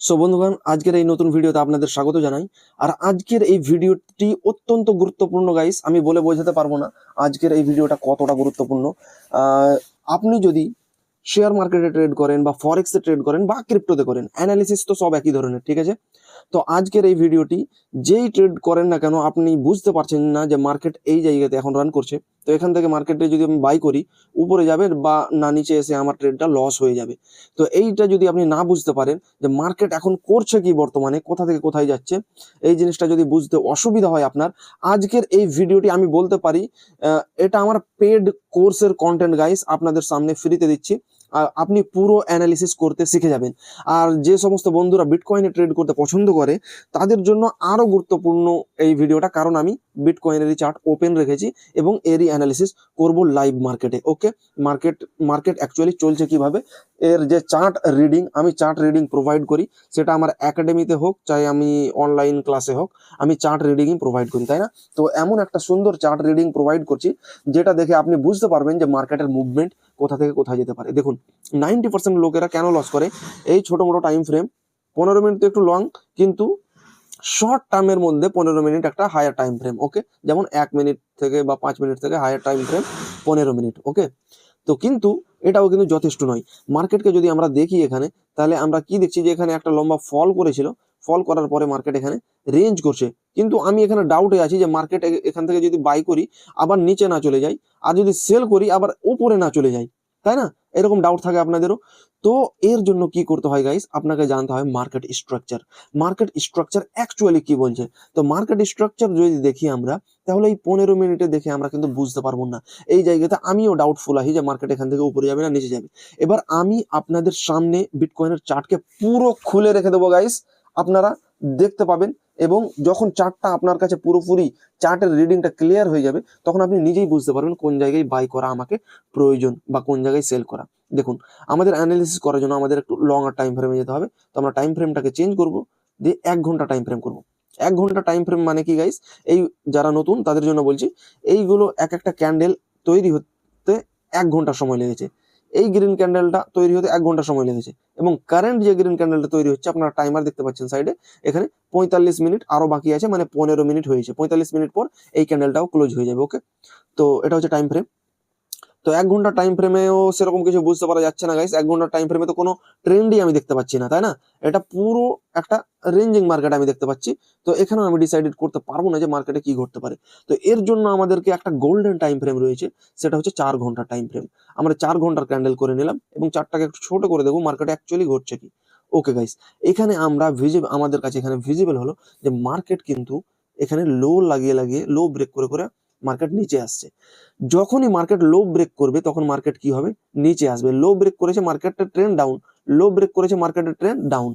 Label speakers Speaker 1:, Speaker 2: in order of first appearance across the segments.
Speaker 1: So বন্ধুগণ, আজকের এই নতুন ভিডিওতে আপনাদের স্বাগত জানাই। আর আজকের এই ভিডিওটি অত্যন্ত গুরুত্বপূর্ণ গাইস, আমি বলে বোঝাতে পারবো না আজকের এই ভিডিওটা কতটা গুরুত্বপূর্ণ। আহ, আপনি যদি শেয়ার মার্কেটে ট্রেড করেন বা ফরেক্সে ট্রেড করেন বা ক্রিপ্টোতে করেন, অ্যানালিসিস তো সব একই ধরনের, ঠিক আছে? তো আজকের এই ভিডিওটি যেই ট্রেড করেন না কেন, আপনি বুঝতে পারছেন না যে মার্কেট এই জায়গাতে এখন রান করছে, তো এখান থেকে মার্কেটে যদি আমি বাই করি উপরে যাবে বা না নিচে এসে আমার ট্রেডটা লস হয়ে যাবে। তো এইটা যদি আপনি না বুঝতে পারেন যে মার্কেট এখন করছে কি, বর্তমানে কোথা থেকে কোথায় যাচ্ছে, এই জিনিসটা যদি বুঝতে অসুবিধা হয় আপনার, আজকের এই ভিডিওটি আমি বলতে পারি এটা আমার পেড কোর্সের কন্টেন্ট গাইস, আপনাদের সামনে ফ্রিতে দিচ্ছি। আপনি পুরো অ্যানালিসিস করতে শিখে যাবেন। আর যে সমস্ত বন্ধুরা বিটকয়েনে ট্রেড করতে পছন্দ করে তাদের জন্য আরো গুরুত্বপূর্ণ এই ভিডিওটা, কারণ আমি বিটকয়েনেরই চার্ট ওপেন রেখেছি এবং এরই অ্যানালিসিস করব লাইভ মার্কেটে। ওকে, মার্কেট অ্যাকচুয়ালি চলছে কিভাবে, এর যে চার্ট রিডিং, আমি চার্ট রিডিং প্রোভাইড করি, সেটা আমার একাডেমিতে হোক চাই আমি অনলাইন ক্লাসে হোক, আমি চার্ট রিডিংই প্রোভাইড করি, তাই না? তো এমন একটা সুন্দর চার্ট রিডিং প্রোভাইড করছি যেটা দেখে আপনি বুঝতে পারবেন যে মার্কেটের মুভমেন্ট কোথা থেকে কোথায় যেতে পারে। দেখুন, 90% লোকেরা কেন লস করে, এই ছোট মোটো টাইম ফ্রেম, 15 মিনিট তো একটু লং, কিন্তু শর্ট টার্মের মধ্যে 15 মিনিট একটা হায়ার টাইম ফ্রেম। ওকে, যেমন 1 মিনিট থেকে বা 5 মিনিট থেকে হায়ার টাইম ফ্রেম 15 মিনিট। ওকে, তো কিন্তু এটাও কিন্তু যথেষ্ট নয়। মার্কেটকে যদি আমরা দেখি এখানে, তাহলে আমরা কি দেখছি যে এখানে একটা লম্বা ফল করেছিল, ফল করার পরে মার্কেট এখানে রেঞ্জ করছে, কিন্তু আমি এখানে ডাউটে আছি যে মার্কেট এখান থেকে যদি বাই করি আবার নিচে না চলে যায়, আর যদি সেল করি আবার উপরে না চলে যায়, তাই না? এরকম ডাউট থাকে আপনাদেরও। তো এর জন্য কি করতে হয় গাইস, আপনাকে জানতে হয় market structure. Market structure actually কি বলছে। তো মার্কেট স্ট্রাকচার যদি দেখি আমরা, তাহলে এই 15 মিনিটে দেখে আমরা কিন্তু বুঝতে পারবো না। এই জায়গাতে আমিও ডাউটফুল আছি যে মার্কেট এখান থেকে উপরে যাবে না নিচে যাবে। এবার আমি আপনাদের সামনে বিটকয়েনের চার্টকে পুরো খুলে রেখে দেবো গাইস, আপনারা দেখতে পাবেন। এবং যখন চার্টটা আপনার কাছে পুরোপুরি চার্টের রিডিংটা ক্লিয়ার হয়ে যাবে, তখন আপনি নিজেই বুঝতে পারবেন কোন জায়গায় বাই করা আমাকে প্রয়োজন বা কোন জায়গায় সেল করা। দেখুন, আমাদের অ্যানালিসিস করার জন্য আমাদের একটু লঙ্গার টাইম ফ্রেমে যেতে হবে। তো আমরা টাইম ফ্রেমটাকে চেঞ্জ করব, দিয়ে 1 ঘন্টা টাইম ফ্রেম করবো। 1 ঘন্টা টাইম ফ্রেম মানে কি গাইস, এই যারা নতুন তাদের জন্য বলছি, এইগুলো এক একটা ক্যান্ডেল তৈরি হতে 1 ঘন্টা সময় লেগেছে। এই গ্রিন ক্যান্ডেলটা তৈরি হতে 1 ঘন্টা সময় লেগেছে, এবং কারেন্ট যে গ্রিন ক্যান্ডেলটা তৈরি হচ্ছে, আপনারা টাইমার দেখতে পাচ্ছেন সাইডে, এখানে 45 মিনিট আরো বাকি আছে, মানে 15 মিনিট হয়েছে। 45 মিনিট পর এই ক্যান্ডেলটাও ক্লোজ হয়ে যাবে। ওকে, তো এটা হচ্ছে টাইম ফ্রেম। তো 1 ঘন্টা টাইম ফ্রেমেও সেরকম কিছু বুঝতে পারা যাচ্ছে না গাইস। 1 ঘন্টা টাইম ফ্রেমে তো কোনো ট্রেন্ডই আমি দেখতে পাচ্ছি না, তাই না? এটা পুরো একটা রেঞ্জিং মার্কেট আমি দেখতে পাচ্ছি। তো এখানেও আমি ডিসাইডেড করতে পারবো না যে মার্কেটে কি ঘটতে পারে। তো এর জন্য আমাদেরকে একটা গোল্ডেন টাইম ফ্রেম রয়েছে, সেটা হচ্ছে 4 ঘন্টা টাইম ফ্রেম। আমরা 4 ঘন্টার ক্যান্ডেল করে নিলাম এবং চারটাকে একটু ছোট করে দেবো, মার্কেটে অ্যাকচুয়ালি ঘটছে কি। ওকে গাইস, এখানে আমরা আমাদের কাছে এখানে ভিজিবল হলো যে মার্কেট কিন্তু এখানে লো লাগিয়ে লাগিয়ে, লো ব্রেক করে করে মার্কেট নিচে আসছে। যখনই মার্কেট লো ব্রেক করবে তখন মার্কেট কি হবে, নিচে আসবে। লো ব্রেক করেছে মার্কেটের ট্রেন্ড ডাউন, লো ব্রেক করেছে মার্কেটের ট্রেন্ড ডাউন।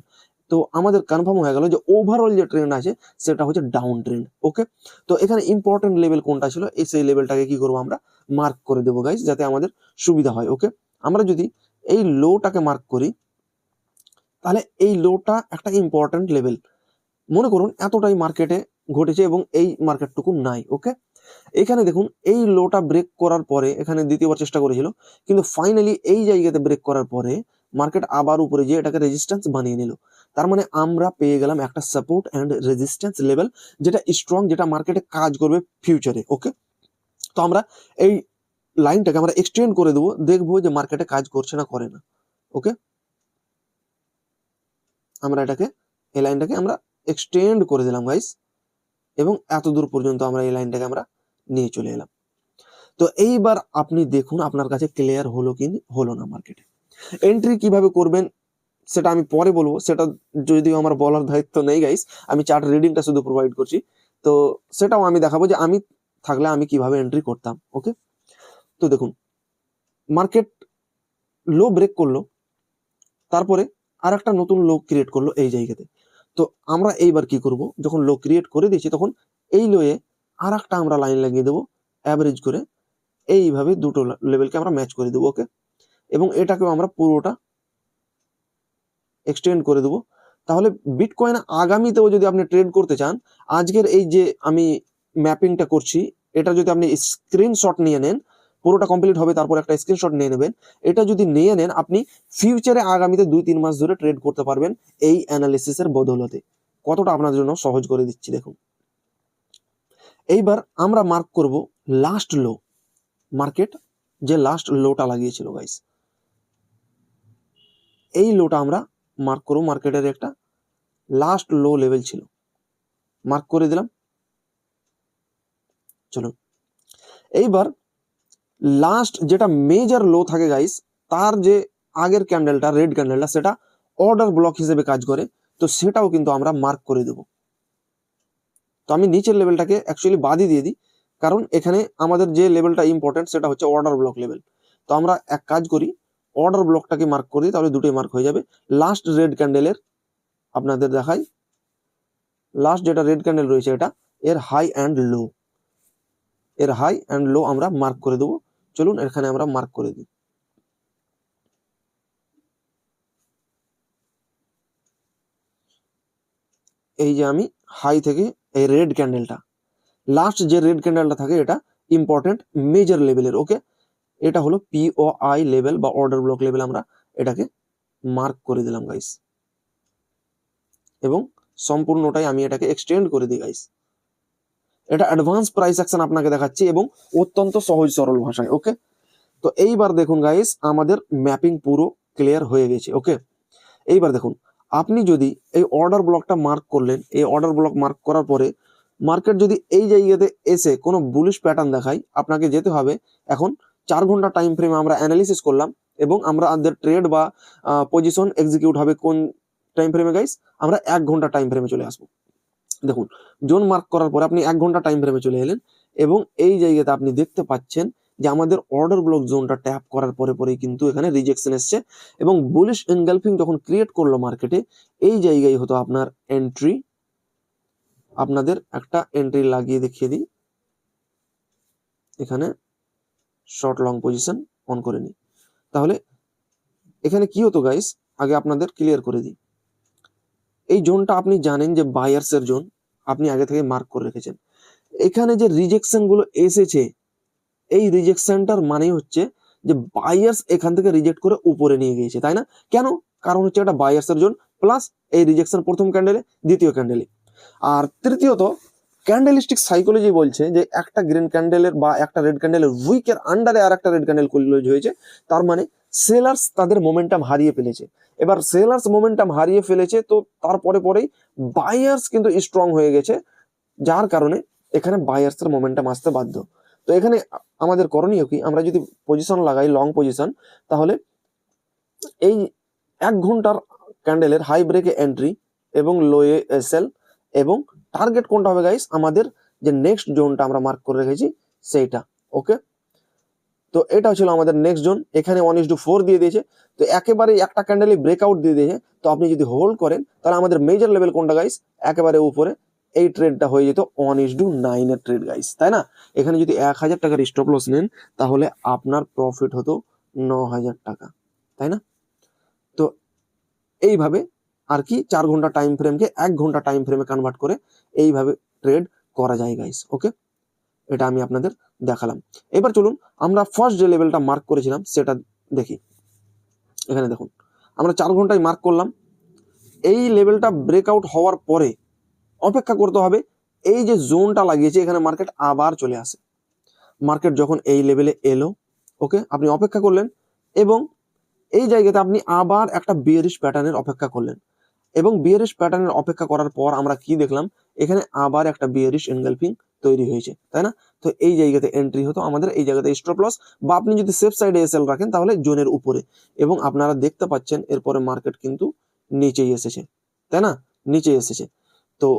Speaker 1: তো আমাদের কনফার্ম হয়ে গেল যে ওভারঅল যে ট্রেন্ড আছে সেটা হচ্ছে ডাউন ট্রেন্ড। ওকে, তো এখানে ইম্পর্টেন্ট লেভেল কোনটা ছিল, সেই লেভেলটাকে কি করবো আমরা মার্ক করে দেবো গাইস, যাতে আমাদের সুবিধা হয়। ওকে, আমরা যদি এই লোটাকে মার্ক করি, তাহলে এই লোটা একটা ইম্পর্টেন্ট লেভেল। মনে করুন এতটাই মার্কেটে ঘটেছে এবং এই মার্কেটটুকু নাই। ওকে, এখানে দেখুন এই লোটা ব্রেক করার পরে এখানে দ্বিতীয়বার চেষ্টা করেছিল, কিন্তু ফাইনালি এই জায়গাতে ব্রেক করার পরে মার্কেট আবার উপরে গিয়ে এটাকে রেজিস্ট্যান্স বানিয়ে নিল। তার মানে আমরা পেয়ে গেলাম একটা সাপোর্ট অ্যান্ড রেজিস্ট্যান্স লেভেল, যেটা স্ট্রং, যেটা মার্কেটে কাজ করবে ফিউচারে। ওকে, তো আমরা এই লাইনটাকে আমরা এক্সটেন্ড করে দেবো, দেখবো যে মার্কেটে কাজ করছে না করে না। ওকে, আমরা এটাকে, এই লাইনটাকে আমরা এক্সটেন্ড করে দিলাম গাইস, এবং এত দূর পর্যন্ত আমরা এই লাইনটাকে আমরা নিয়ে চলে এলাম। তো এইবার আপনি দেখুন আপনার কাছে ক্লিয়ার হলো কি হলো না মার্কেটে। এন্ট্রি কিভাবে করবেন সেটা আমি পরে বলবো, সেটা যদিও আমার বলার দায়িত্ব নেই গাইস, আমি চার্ট রিডিংটা শুধু প্রোভাইড করছি। তো সেটাও আমি দেখাবো যে আমি থাকলে আমি কিভাবে এন্ট্রি করতাম। ওকে, তো দেখুন মার্কেট লো ব্রেক করলো, তারপরে আর একটা নতুন লো ক্রিয়েট করলো এই জায়গাতে। তো আমরা এইবার কি করব, যখন লো ক্রিয়েট করে দিয়েছি তখন এই লোয়ে আর একটা আমরা লাইন লাগিয়ে দেবো অ্যাভারেজ করে, এইভাবে দুটো লেভেলকে আমরা ম্যাচ করে দেবো। ওকে, এবং এটাকেও আমরা পুরোটা এক্সটেন্ড করে দেবো। তাহলে বিটকয়েন আগামীতেও যদি আপনি ট্রেড করতে চান, আজকের এই যে আমি ম্যাপিংটা করছি, এটা যদি আপনি স্ক্রিনশট নিয়ে নেন, পুরোটা কমপ্লিট হবে, তারপর একটা স্ক্রিনশট নিয়ে নেবেন। এটা যদি নিয়ে নেন আপনি ফিউচারে আগামীতে 2-3 মাস ধরে ট্রেড করতে পারবেন এই অ্যানালিসিসের বদৌলতে। কতটা আপনার জন্য সহজ করে দিচ্ছি দেখুন। এইবার আমরা মার্ক করব লাস্ট লো, মার্কেট যে লাস্ট লোটা লাগিয়েছিল গাইস, এই লোটা আমরা মার্ক করব। মার্কেটের একটা লাস্ট লো লেভেল ছিল, মার্ক করে দিলাম। চলুন এইবার লাস্ট যেটা মেজর লো থাকে গাইস, তার যে আগের ক্যান্ডেলটা রেড ক্যান্ডেলটা সেটা অর্ডার ব্লক হিসেবে কাজ করে, তো সেটাও কিন্তু আমরা মার্ক করে দেব। তো আমি নিচের লেভেলটাকে অ্যাকচুয়ালি বাদই দিয়ে দিই, কারণ এখানে আমাদের যে লেভেলটা ইম্পর্টেন্ট সেটা হচ্ছে অর্ডার ব্লক লেভেল। তো আমরা এক কাজ করি, অর্ডার ব্লকটাকে মার্ক করে দিই, তাহলে দুটোই মার্ক হয়ে যাবে। লাস্ট রেড ক্যান্ডেলের আপনাদের দেখাই, লাস্ট যেটা রেড ক্যান্ডেল রয়েছে এটা এর হাই অ্যান্ড লো, এর হাই অ্যান্ড লো আমরা মার্ক করে দেবো। চলুন এখানে আমরা মার্ক করে দিই। এই যে আমি হাই থেকে এই রেড ক্যান্ডেলটা, লাস্ট যে রেড ক্যান্ডেলটা থাকে এটা ইম্পর্টেন্ট মেজর লেভেলের, ওকে, এটা হলো পিওআই লেভেল বা অর্ডার ব্লক লেভেল, আমরা এটাকে মার্ক করে দিলাম গাইস, এবং সম্পূর্ণটাই আমি এটাকে এক্সটেন্ড করে দিই গাইস। এটা অ্যাডভান্স প্রাইস অ্যাকশন আপনাকে দেখাচ্ছি এবং অত্যন্ত সহজ সরল ভাষায়, ওকে। তো এইবার দেখুন গাইস, আমাদের ম্যাপিং পুরো ক্লিয়ার হয়ে গেছে, ওকে। এইবার দেখুন, আপনি যদি এই অর্ডার ব্লকটা মার্ক করলেন, এই অর্ডার ব্লক মার্ক করার পরে মার্কেট যদি এই জায়গাতে এসে কোনো বুলিশ প্যাটার্ন দেখায়, আপনাকে যেতে হবে এখন 4 ঘন্টা টাইম ফ্রেমে আমরা অ্যানালিসিস করলাম এবং আমরা আমাদের ট্রেড বা পজিশন এক্সিকিউট হবে কোন টাইম ফ্রেমে গাইস, আমরা 1 ঘন্টা টাইম ফ্রেমে চলে আসবো। দেখুন জোন মার্ক করার পরে আপনি 1 ঘন্টা টাইম ফ্রেমে চলে এলেন এবং এই জায়গাতে আপনি দেখতে পাচ্ছেন যে আমাদের অর্ডার ব্লক জোনটা ট্যাপ করার পরে পরেই কিন্তু এখানে রিজেকশন এসছে এবং বুলিশ এনগালফিং যখন ক্রিয়েট করলো মার্কেটে, এই জায়গায় হতো আপনার এন্ট্রি। আপনাদের একটা এন্ট্রি লাগিয়ে দেখিয়ে দিই, এখানে শর্ট লং পজিশন অন করে নিই। তাহলে এখানে কি হতো গাইস, আগে আপনাদের ক্লিয়ার করে দিই। এই জোনটা আপনি জানেন যে বায়ার্স এর জোন, আপনি আগে থেকে মার্ক করে রেখেছেন। এখানে যে রিজেকশন গুলো এসেছে, এই রিজেকশনটার মানে হচ্ছে যে বায়ার্স এখান থেকে রিজেক্ট করে উপরে নিয়ে গিয়েছে, তাই না? কেন? কারণ হচ্ছে এটা বায়ার্স এর জোন, প্লাস এই রিজেকশন প্রথম ক্যান্ডেলে, দ্বিতীয় ক্যান্ডেলে। আর তৃতীয়ত ক্যান্ডেলিস্টিক সাইকোলজি বলছে যে একটা গ্রিন ক্যান্ডেলের বা একটা রেড ক্যান্ডেলের উইকের আন্ডারে আর একটা রেড ক্যান্ডেল ক্লোজ হয়েছে, তার মানে সেলার্স তাদের মোমেন্টাম হারিয়ে ফেলেছে। এবার সেলার্স মোমেন্টাম হারিয়ে ফেলেছে, তো তারপরে পরেই বায়ার্স কিন্তু স্ট্রং হয়ে গেছে, যার কারণে এখানে বায়ার্সের মোমেন্টাম আসতে বাধ্য। তো এখানে আমাদের করণীয় কি, আমরা যদি পজিশন লাগাই লং পজিশন, তাহলে এই 1 ঘন্টার ক্যান্ডেলের হাই ব্রেকে এন্ট্রি এবং লোয়ে এসএল, এবং টার্গেট কোনটা হবে গাইস, আমাদের যে নেক্সট জোনটা আমরা মার্ক করে রেখেছি সেইটা, ওকে। তো এটা ছিল আমাদের নেক্সট জোন, এখানে 1:4 দিয়ে দিয়েছে, তো একেবারে একটা ক্যান্ডেলে ব্রেকআউট দিয়ে দিয়েছে। তো আপনি যদি হোল্ড করেন তাহলে আমাদের মেজর লেভেল কোনটা গাইস, একেবারে উপরে এই ট্রেডটা হয়ে যেত 1:9 এর ট্রেড গাইস, তাই না? এখানে যদি 1000 টাকার স্টপ লস নেন তাহলে আপনার প্রফিট হতো 9000 টাকা, তাই না? তো এইভাবে আর কি 4 ঘন্টা টাইম ফ্রেমকে 1 ঘন্টা টাইম ফ্রেমে কনভার্ট করে এইভাবে ট্রেড করা যায় গাইস, ওকে। এটা আমি আপনাদের দেখালাম। এবার চলুন আমরা ফার্স্ট যে লেভেলটা মার্ক করেছিলাম সেটা দেখি। এখানে দেখুন আমরা 4 ঘন্টায় মার্ক করলাম, এই লেভেলটা ব্রেকআউট হওয়ার পরে অপেক্ষা করতে হবে, এই যে জোনটা লাগিয়েছে এখানে মার্কেট আবার চলে আসে। মার্কেট যখন এই লেভেলে এলো, ওকে, আপনি অপেক্ষা করলেন এবং এই জায়গাতে আপনি আবার একটা বিয়ারিশ প্যাটার্নের অপেক্ষা করলেন, এবং বিয়ারিশ প্যাটার্নের অপেক্ষা করার পর আমরা কি দেখলাম, এখানে আবার একটা বিয়ারিশ এনগালফিং তৈরি হয়েছে, তাই না? তো এই জায়গাতে এন্ট্রি হতো আমাদের, এই জায়গাতে স্টপ লস, বা আপনি যদি সেফ সাইডে এসএল রাখেন তাহলে জোনের উপরে, এবং আপনারা দেখতে পাচ্ছেন এরপরে মার্কেট কিন্তু নিচেই এসেছে, তাই না? নিচে এসেছে। তো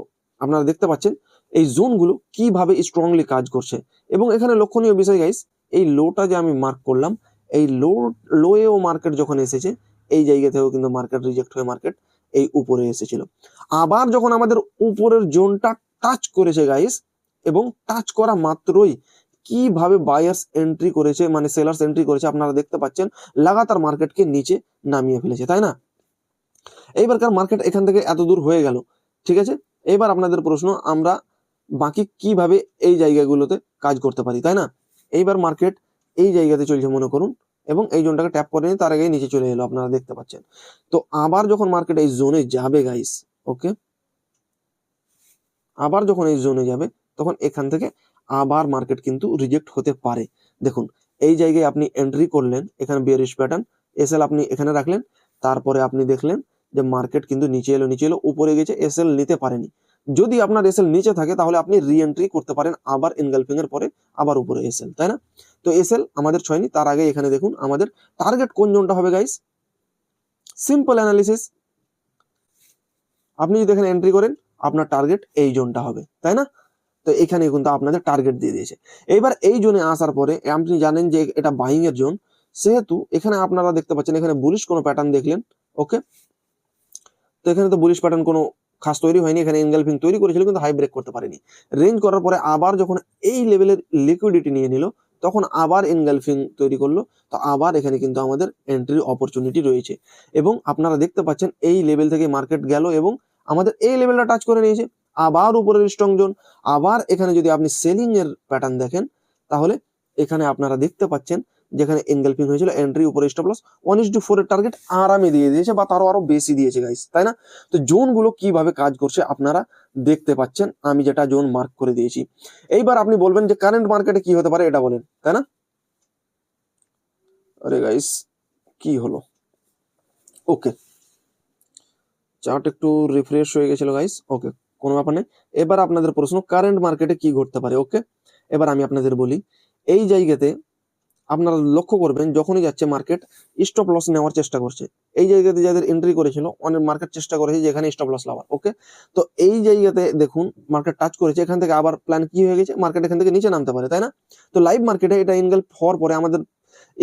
Speaker 1: আপনারা দেখতে পাচ্ছেন এই জোনগুলো কিভাবে স্ট্রংলি কাজ করছে। এবং এখানে লক্ষণীয় বিষয় গাইস, এই লোটা যে আমি মার্ক করলাম, এই লোয়েও মার্কেট যখন এসেছে, এই জায়গা থেকেও কিন্তু মার্কেট রিজেক্ট হয়ে মার্কেট এই উপরে এসেছিল। আবার যখন আমাদের উপরের জোনটা টাচ করেছে গাইস, এবং টাচ করা মাত্রই কিভাবে বায়ার্স এন্ট্রি করেছে, মানে সেলার্স এন্ট্রি করেছে, আপনারা দেখতে পাচ্ছেন লাগাতার মার্কেটকে নিচে নামিয়ে ফেলেছে, তাই না? এইবারকার মার্কেট এখান থেকে এত দূর হয়ে গেল, ঠিক আছে। এবার আপনাদের প্রশ্ন, আমরা বাকি কিভাবে এই জায়গাগুলোতে কাজ করতে পারি, তাই না? এইবার মার্কেট এই জায়গাতে চলছে মনে করুন, এবং এই জোনটাকে ট্যাপ করে নিয়ে তার আগে নিচে চলে এলো, আপনারা দেখতে পাচ্ছেন। তো আবার যখন মার্কেট এই জোনে যাবে গাইস, ওকে, আবার যখন এই জোনে যাবে তখন এখান থেকে আবার মার্কেট কিন্তু রিজেক্ট হতে পারে। দেখুন এই জায়গায় আপনি এন্ট্রি করলেন, এখানে বিয়ারিশ প্যাটার্ন, এসএল আপনি এখানে রাখলেন, তারপরে আপনি দেখলেন যে মার্কেট কিন্তু নিচে এলো, উপরে গেছে, এসএল নিতে পারেনি। যদি আপনার এসএল নিচে থাকে তাহলে আপনি রি এন্ট্রি করতে পারেন আবার এনগালফিং এর পরে, আবার উপরে এসএল, তাই না? তো এসএল আমাদের ছয়নি, তার আগে এখানে দেখুন আমাদের টার্গেট কোন জোনটা হবে গাইস। সিম্পল অ্যানালিসিস, আপনি যদি এখানে এন্ট্রি করেন আপনার টার্গেট এই জোনটা হবে, তাই না? তো এখানে কিন্তু আপনাদের টার্গেট দিয়ে দিয়েছে। এইবার এই জোনে আসার পরে আপনি জানেন যে এটা বাইং এর জোন, সেহেতু এখানে আপনারা দেখতে পাচ্ছেন এখানে বুলিশ কোনো প্যাটার্ন দেখলেন, ওকে, তো এখানে তো বুলিশ প্যাটার্ন কোনো খাস তৈরি হয়নি, এখানে এনগালফিং তৈরি করেছিল কিন্তু হাই ব্রেক করতে পারেনি। রেঞ্জ করার পরে আবার যখন এই লেভেলের লিকুইডিটি নিয়ে নিল তখন আবার এনগালফিং তৈরি করলো, তো আবার এখানে কিন্তু আমাদের এন্ট্রি অপরচুনিটি রয়েছে। এবং আপনারা দেখতে পাচ্ছেন এই লেভেল থেকে মার্কেট গেল এবং আমাদের এই লেভেলটা টাচ করে নিয়েছে, আবার উপরের স্ট্রং জোন। আবার এখানে যদি আপনি সেলিং এর প্যাটার্ন দেখেন তাহলে এখানে আপনারা দেখতে পাচ্ছেন যেখানে এনগালফিং হয়েছিল, এন্ট্রি উপরে স্টপ লস 1:4 এর টার্গেট আরামে দিয়ে দিয়েছে বা তারও আরো বেশি দিয়েছে গাইস, তাই না? তো জোন গুলো কিভাবে কাজ করছে আপনারা দেখতে পাচ্ছেন, আমি যেটা জোন মার্ক করে দিয়েছি। এইবার আপনি বলবেন যে কারেন্ট মার্কেটে কি হতে পারে এটা বলেন, তাই না? আরে গাইস কি হলো, ওকে, চার্ট একটু রিফ্রেশ হয়ে গেছিল গাইস, ওকে, কোনো ব্যাপার নেই। এবার আপনাদের প্রশ্ন কারেন্ট মার্কেটে কি ঘটতে পারে, ওকে। এবার আমি আপনাদের বলি, এই জায়গাতে আপনারা লক্ষ্য করবেন যখনই যাচ্ছে মার্কেট স্টপ লস নেওয়ার চেষ্টা করছে। এই জায়গাতে যাদের এন্ট্রি করেছিল অনেক মার্কেট চেষ্টা করেছে যে এখানে স্টপ লস নেওয়ার, ওকে। তো এই জায়গাতে দেখুন মার্কেট টাচ করেছে, এখান থেকে আবার প্ল্যান কি হয়ে গেছে, মার্কেট এখান থেকে নিচে নামতে পারে, তাই না? তো লাইভ মার্কেটে এটা এনগেলফ হওয়ার পরে আমাদের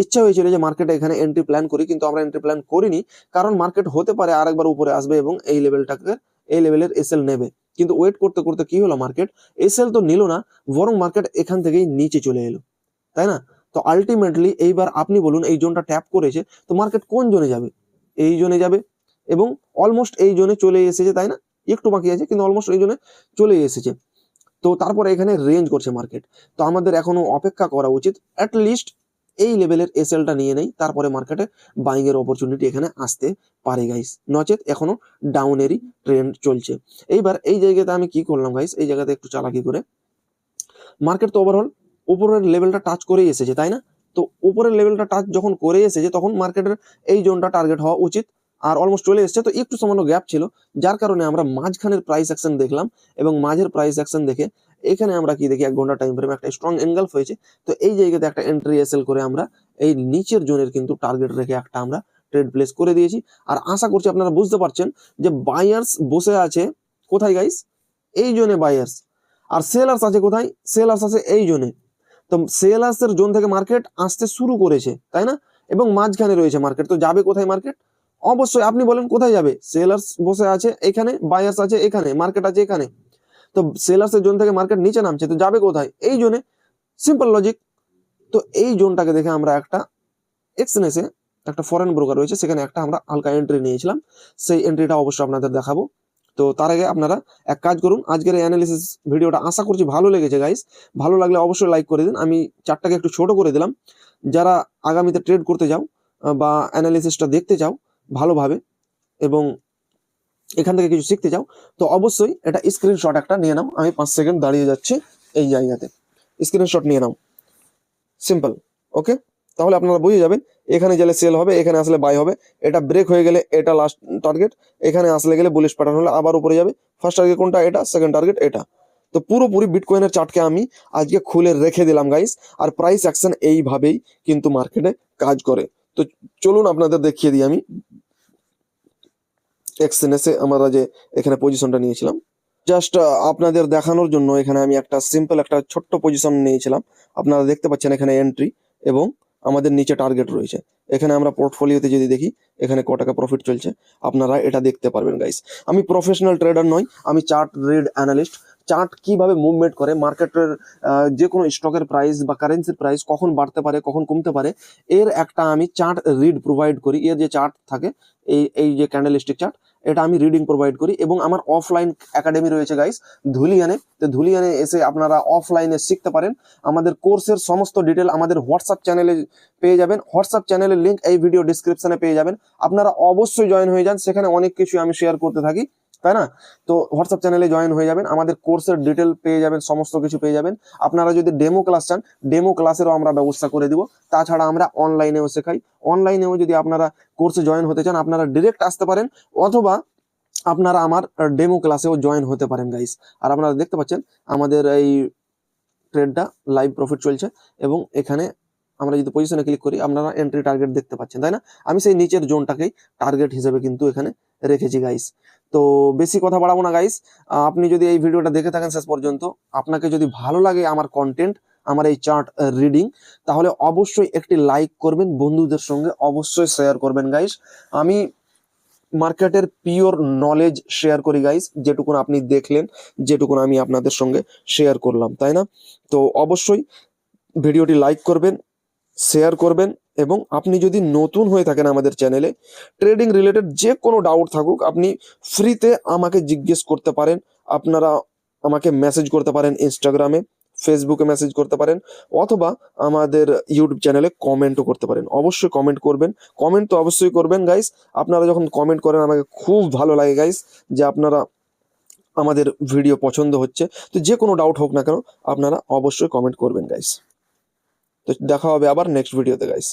Speaker 1: ইচ্ছা হয়েছিল যে মার্কেটে এখানে এন্ট্রি প্ল্যান করি, কিন্তু আমরা এন্ট্রি প্ল্যান করিনি, কারণ মার্কেট হতে পারে আরেকবার উপরে আসবে এবং এই লেভেলটাকে, এই লেভেলের এসএল নেবে। কিন্তু ওয়েট করতে করতে কি হলো, মার্কেট এসএল তো নিল না, বরং মার্কেট এখান থেকেই নিচে চলে এলো, তাই না? তো আলটিমেটলি এইবার আপনি বলুন এই জোনটা ট্যাপ করেছে তো মার্কেট কোন জোনে যাবে, এই জোনে যাবে, এবং অলমোস্ট এই জোনে চলে এসেছে, তাই না? একটু বাকি আছে কিন্তু অলমোস্ট এই জোনে চলে এসেছে। তো তারপরে এখানে রেঞ্জ করছে মার্কেট, তো আমাদের এখনো অপেক্ষা করা উচিত, অ্যাটলিস্ট এই লেভেলের এসএলটা নিয়ে নেই, তারপরে মার্কেটে বাইং এর অপরচুনিটি এখানে আসতে পারে গাইস, নচেত এখনো ডাউনেরই ট্রেন্ড চলছে। এইবার এই জায়গাতে আমি কি করলাম গাইস, এই জায়গাতে একটু চালাকি করে, মার্কেট তো ওভারঅল উপরের লেভেলটা টাচ করেই এসেছে, তাই না? তো উপরের লেভেলটা টাচ যখন করে এসেছে তখন মার্কেটের এই জোনটা টার্গেট হওয়া উচিত, আর অলমোস্ট চলে এসেছে। তো একটু সামান্য গ্যাপ ছিল, যার কারণে আমরা মাঝখানের প্রাইস অ্যাকশন দেখলাম, এবং মাঝের প্রাইস অ্যাকশন দেখে এখানে আমরা কি দেখি, 1 ঘন্টা টাইম ফ্রেমে একটা স্ট্রং এনগালফ হয়েছে। তো এই জায়গাতে একটা এন্ট্রি এসএল করে আমরা এই নিচের জোনের কিন্তু টার্গেট রেখে একটা আমরা ট্রেড প্লেস করে দিয়েছি। আর আশা করছি আপনারা বুঝতে পারছেন যে বায়ার্স বসে আছে কোথায় গাইস, এই জোনে বায়ার্স, আর সেলার্স আছে কোথায়, সেলার্স আছে এই জোনে। তো সেলার্স এর জোন থেকে মার্কেট আসতে শুরু করেছে, তাই না? এবং মাঝখানে রয়েছে মার্কেট, তো যাবে কোথায় মার্কেট? অবশ্যই আপনি বলেন কোথায় যাবে, সেলার্স বসে আছে এখানে, বায়ার্স আছে এখানে, মার্কেট আছে এখানে। তো সেলার্স এর জোন থেকে মার্কেট নিচে নামছে, তো যাবে কোথায়, এই জোনে, সিম্পল লজিক। তো এই জোনটাকে দেখে আমরা একটা এক্সনেসে একটা ফরেন ব্রোকার রয়েছে, সেখানে একটা আমরা হালকা এন্ট্রি নিয়েছিলাম, সেই এন্ট্রিটা অবশ্যই আপনাদের দেখাবো। তো তার আগে আপনারা এক কাজ করুন, আজকের এই অ্যানালিসিস ভিডিওটা আশা করছি ভালো লেগেছে গাইস, ভালো লাগলে অবশ্যই লাইক করে দিন। আমি চারটাকে একটু ছোট করে দিলাম, যারা আগামীতে ট্রেড করতে যাও বা অ্যানালিসিসটা দেখতে চাও ভালোভাবে এবং এখান থেকে কিছু শিখতে চাও, তো অবশ্যই এটা স্ক্রিনশট একটা নিয়ে নাও। আমি 5 সেকেন্ড দাঁড়িয়ে যাচ্ছি এই জায়গাতে, স্ক্রিনশট নিয়ে নাও, সিম্পল, ওকে। তাহলে আপনারা বুঝে যাবেন এখানে গেলে সেল হবে, এখানে আসলে বাই হবে, এটা ব্রেক হয়ে গেলে এটা লাস্ট টার্গেট, এখানে আসলে গেলে বুলিশ প্যাটার্ন হলে আবার উপরে যাবে। ফার্স্ট টার্গেট কোনটা, এটা, সেকেন্ড টার্গেট এটা। তো পুরোপুরি বিটকয়েনের চার্টকে আমি আজকে খুলে রেখে দিলাম গাইস, আর প্রাইস অ্যাকশন এইভাবেই কিন্তু মার্কেটে কাজ করে। তো চলুন আপনাদের দেখিয়ে দিই আমি এক্সএনএসে আমরা যে এখানে পজিশনটা নিয়েছিলাম, জাস্ট আপনাদের দেখানোর জন্য এখানে আমি একটা সিম্পল একটা ছোট্ট পজিশন নিয়েছিলাম। আপনারা দেখতে পাচ্ছেন এখানে এন্ট্রি এবং আমাদের নিচে টার্গেট রয়েছে। এখানে আমরা পোর্টফোলিওতে যদি দেখি এখানে ক টাকা প্রফিট চলছে আপনারা এটা দেখতে পারবেন গাইস। আমি প্রফেশনাল ট্রেডার নই, আমি চার্ট রিড অ্যানালিস্ট। চার্ট কিভাবে মুভমেন্ট করে, মার্কেটের যে কোনো স্টকের প্রাইস বা কারেন্সির প্রাইস কখন বাড়তে পারে কখন কমতে পারে, এর একটা আমি চার্ট রিড প্রোভাইড করি। এর যে চার্ট থাকে এই এই যে ক্যান্ডেলস্টিক চার্ট, এটা আমি রিডিং প্রোভাইড করি এবং আমার অফলাইন একাডেমি রয়েছে গাইস ধুলিয়ানে। তো ধুলিয়ানে এসে আপনারা অফলাইনে শিখতে পারেন। আমাদের কোর্সের সমস্ত ডিটেল আমাদের হোয়াটসঅ্যাপ চ্যানেলে পেয়ে যাবেন। হোয়াটসঅ্যাপ চ্যানেলের লিঙ্ক এই ভিডিও ডিসক্রিপশনে পেয়ে যাবেন। আপনারা অবশ্যই জয়েন হয়ে যান, সেখানে অনেক কিছু আমি শেয়ার করতে থাকি, তাই না? তো হোয়াটসঅ্যাপ চ্যানেলে জয়েন হয়ে যাবেন, আমাদের কোর্সের ডিটেল পেয়ে যাবেন, সমস্ত কিছু পেয়ে যাবেন। আপনারা যদি ডেমো ক্লাস চান, ডেমো ক্লাসেরও আমরা ব্যবস্থা করে দিব। তাছাড়া আমরা অনলাইনেও শেখাই। অনলাইনেও যদি আপনারা কোর্সে জয়েন হতে চান, আপনারা ডিরেক্ট আসতে পারেন, অথবা আপনারা আমার ডেমো ক্লাসেও জয়েন হতে পারেন গাইস। আর আপনারা দেখতে পাচ্ছেন আমাদের এই ট্রেডটা লাইভ প্রফিট চলছে, এবং এখানে আমরা যদি পজিশনে ক্লিক করি আপনারা এন্ট্রি টার্গেট দেখতে পাচ্ছেন, তাই না? আমি সেই নিচের জোনটাকেই টার্গেট হিসেবে কিন্তু এখানে রেখেছি গাইস। তো বেশি কথা বাড়াবো না গাইস, আপনি যদি এই ভিডিওটা দেখে থাকেন শেষ পর্যন্ত, আপনাকে যদি ভালো লাগে আমার কন্টেন্ট, আমার এই চার্ট রিডিং, তাহলে অবশ্যই একটি লাইক করবেন, বন্ধুদের সঙ্গে অবশ্যই শেয়ার করবেন গাইস। আমি মার্কেটের পিওর নলেজ শেয়ার করি গাইস, যেটুকুন আপনি দেখলেন, যেটুকুন আমি আপনাদের সঙ্গে শেয়ার করলাম, তাই না? তো অবশ্যই ভিডিওটি লাইক করবেন, শেয়ার করবেন, এবং আপনি যদি নতুন হয়ে থাকেন আমাদের চ্যানেলে, ট্রেডিং রিলেটেড যে কোনো ডাউট থাকুক আপনি ফ্রিতে আমাকে জিজ্ঞেস করতে পারেন। আপনারা আমাকে মেসেজ করতে পারেন, ইনস্টাগ্রামে, ফেসবুকে মেসেজ করতে পারেন, অথবা আমাদের ইউটিউব চ্যানেলে কমেন্টও করতে পারেন। অবশ্যই কমেন্ট করবেন, কমেন্ট তো অবশ্যই করবেন গাইস। আপনারা যখন কমেন্ট করেন আমাকে খুব ভালো লাগে গাইস, যে আপনারা আমাদের ভিডিও পছন্দ হচ্ছে। তো যে কোনো ডাউট হোক না কেন আপনারা অবশ্যই কমেন্ট করবেন গাইস। তো দেখা হবে আবার নেক্সট ভিডিওতে গাইস।